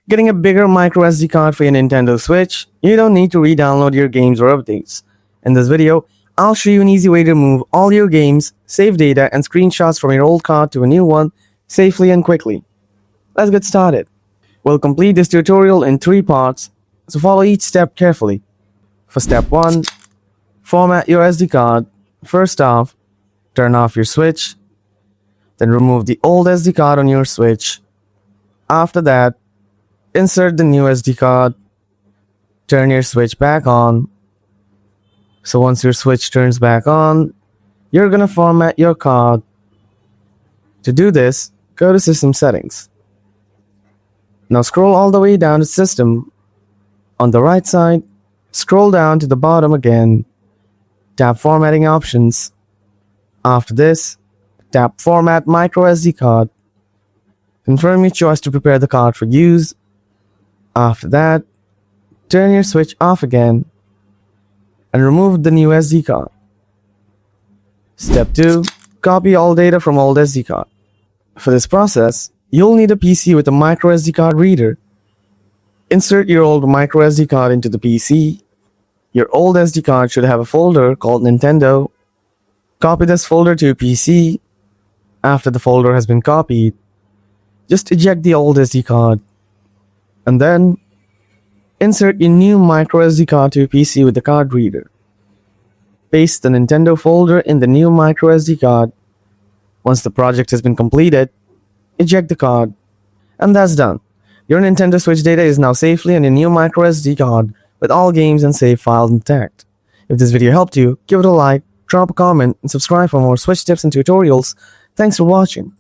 Getting a bigger microSD card for your Nintendo Switch? You don't need to re-download your games or updates. In this video, I'll show you an easy way to move all your games, save data, and screenshots from your old card to a new one safely and quickly. Let's get started. We'll complete this tutorial in 3 parts, so follow each step carefully. For step 1, format your SD card. First off, turn off your Switch, then remove the old SD card on your Switch. After that, insert the new SD card, turn your Switch back on. So once your Switch turns back on, you're gonna format your card. To do this, go to System Settings. Now scroll all the way down to System. On the right side, scroll down to the bottom again. Tap Formatting Options. After this, tap Format microSD card. Confirm your choice to prepare the card for use. After that, turn your Switch off again and remove the new SD card. Step 2. Copy all data from old SD card. For this process, you'll need a PC with a microSD card reader. Insert your old microSD card into the PC. Your old SD card should have a folder called Nintendo. Copy this folder to your PC. After the folder has been copied, just eject the old SD card. And then, insert your new microSD card to your PC with the card reader. Paste the Nintendo folder in the new microSD card. Once the project has been completed, eject the card. And that's done. Your Nintendo Switch data is now safely on your new microSD card with all games and save files intact. If this video helped you, give it a like, drop a comment, and subscribe for more Switch tips and tutorials. Thanks for watching.